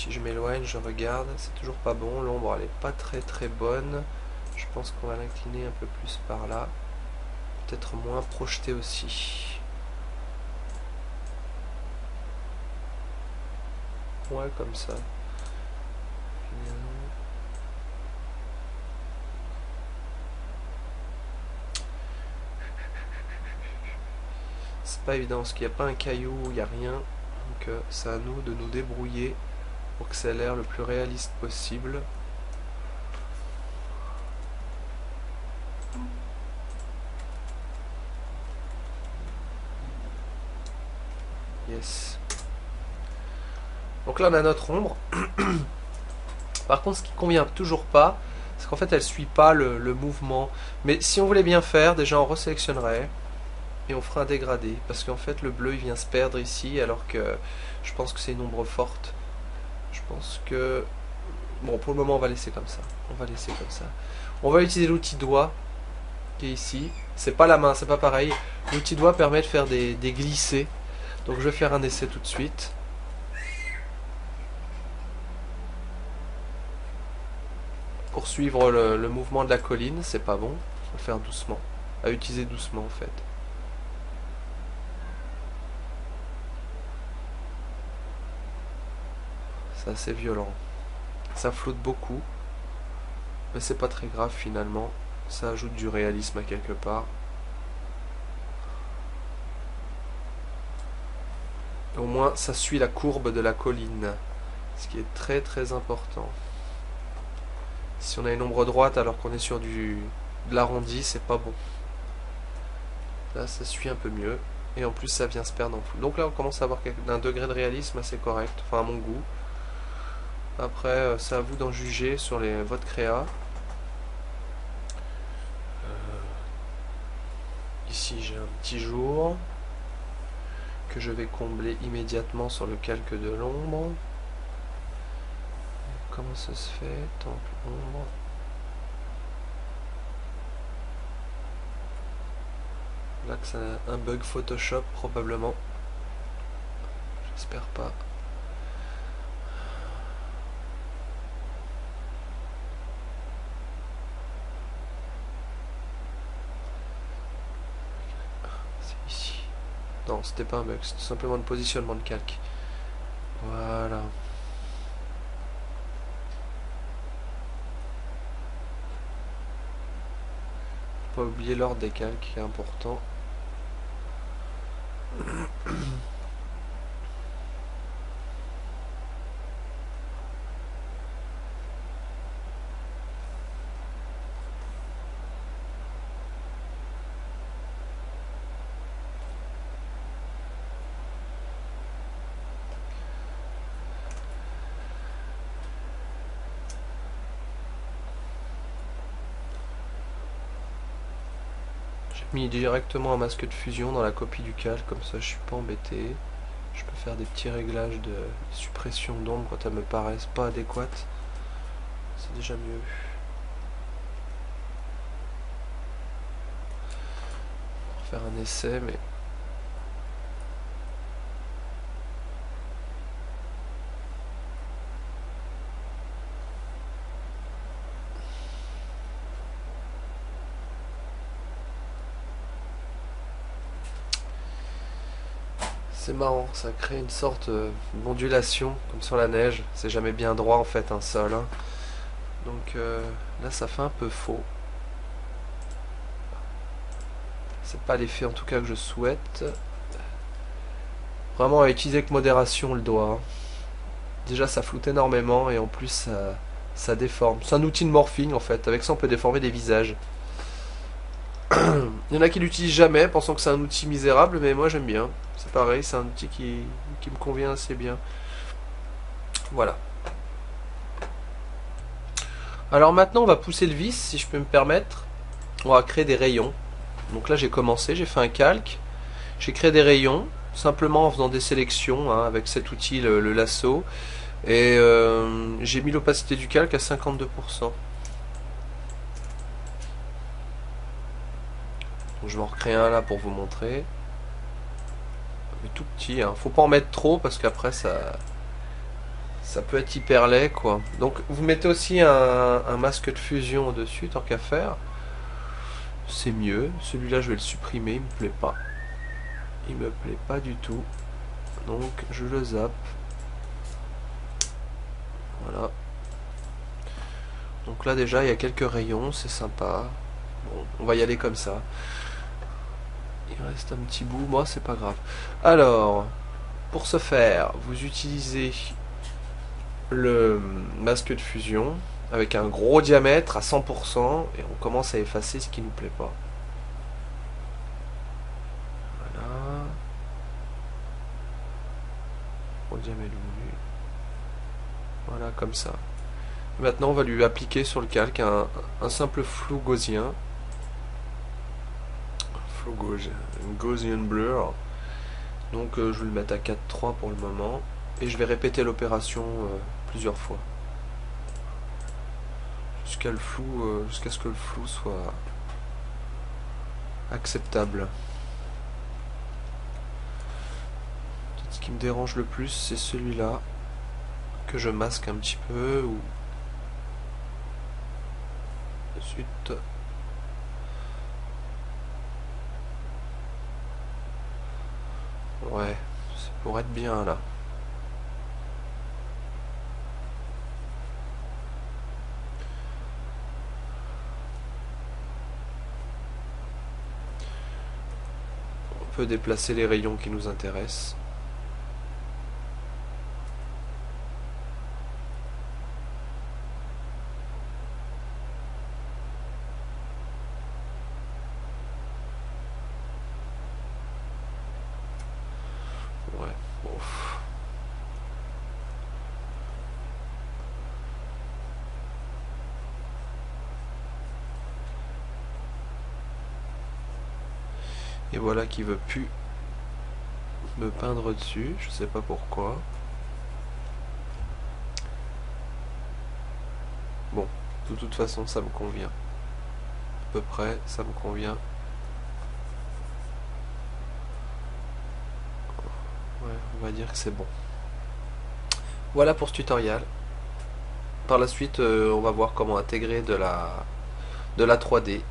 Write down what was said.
Si je m'éloigne, je regarde, c'est toujours pas bon. L'ombre, elle est pas très bonne. Je pense qu'on va l'incliner un peu plus par là. Peut-être moins projeté aussi. Ouais, comme ça. C'est pas évident parce qu'il n'y a pas un caillou, il n'y a rien. Donc c'est à nous de nous débrouiller pour que ça ait l'air le plus réaliste possible. Yes. Donc là on a notre ombre. Par contre ce qui convient toujours pas, c'est qu'en fait elle suit pas le mouvement. Mais si on voulait bien faire, déjà on resélectionnerait et on fera un dégradé. Parce qu'en fait le bleu il vient se perdre ici alors que je pense que c'est une ombre forte. Je pense que... Bon, pour le moment on va laisser comme ça. On va laisser comme ça. On va utiliser l'outil doigt qui est ici. C'est pas la main, c'est pas pareil. L'outil doigt permet de faire des glissés. Donc je vais faire un essai tout de suite. Pour suivre le mouvement de la colline, c'est pas bon. Faut le faire doucement. À utiliser doucement en fait. C'est assez violent. Ça flotte beaucoup. Mais c'est pas très grave finalement. Ça ajoute du réalisme à quelque part. Au moins ça suit la courbe de la colline. Ce qui est très important. Si on a une ombre droite alors qu'on est sur de l'arrondi, c'est pas bon. Là ça suit un peu mieux. Et en plus ça vient se perdre en flou. Donc là on commence à avoir un degré de réalisme assez correct. Enfin à mon goût. Après c'est à vous d'en juger sur votre créa. Ici j'ai un petit jour que je vais combler immédiatement sur le calque de l'ombre. Comment ça se fait? Temple ombre. Là que c'est un bug Photoshop probablement. J'espère pas. C'est ici. Non, c'était pas un bug, c'était simplement un positionnement de calque. Voilà. Faut pas oublier l'ordre des calques qui est important. J'ai mis directement un masque de fusion dans la copie du calque, comme ça je suis pas embêté. Je peux faire des petits réglages de suppression d'ombre quand elles me paraissent pas adéquates. C'est déjà mieux. On va faire un essai, mais... C'est marrant, ça crée une sorte d'ondulation, comme sur la neige. C'est jamais bien droit en fait un sol. Hein. Donc là ça fait un peu faux. C'est pas l'effet en tout cas que je souhaite. Vraiment à utiliser avec modération le doigt. Hein. Déjà ça floute énormément et en plus ça déforme. C'est un outil de morphing en fait. Avec ça on peut déformer des visages. Il y en a qui l'utilisent jamais, pensant que c'est un outil misérable, mais moi j'aime bien. C'est pareil, c'est un outil qui me convient assez bien. Voilà. Alors maintenant on va pousser le vis, si je peux me permettre. On va créer des rayons. Donc là j'ai commencé, j'ai fait un calque. J'ai créé des rayons, simplement en faisant des sélections, hein, avec cet outil, le lasso. Et j'ai mis l'opacité du calque à 52%. Donc je vais en recréer un là pour vous montrer. Mais tout petit, hein. Faut pas en mettre trop parce qu'après ça Ça peut être hyper laid, quoi. Donc vous mettez aussi un masque de fusion au-dessus, tant qu'à faire. C'est mieux. Celui-là, je vais le supprimer, il me plaît pas. Il me plaît pas du tout. Donc je le zappe. Voilà. Donc là déjà il y a quelques rayons, c'est sympa. Bon, on va y aller comme ça. Il reste un petit bout, moi c'est pas grave. Alors, pour ce faire, vous utilisez le masque de fusion avec un gros diamètre à 100% et on commence à effacer ce qui nous plaît pas. Voilà. Gros diamètre voulu. Voilà, comme ça. Maintenant, on va lui appliquer sur le calque un simple flou gaussien. Flou gaussien, Gaussian blur. Donc, je vais le mettre à 4,3 pour le moment. Et je vais répéter l'opération plusieurs fois. Jusqu'à ce que le flou soit acceptable. Ce qui me dérange le plus, c'est celui-là que je masque un petit peu ou zut. Ouais, ça pourrait être bien là. On peut déplacer les rayons qui nous intéressent. Ouais, bon. Et voilà qui veut plus me peindre dessus, je sais pas pourquoi. Bon, de toute façon ça me convient. À peu près, ça me convient. Ouais, on va dire que c'est bon. Voilà pour ce tutoriel. Par la suite, on va voir comment intégrer de la 3D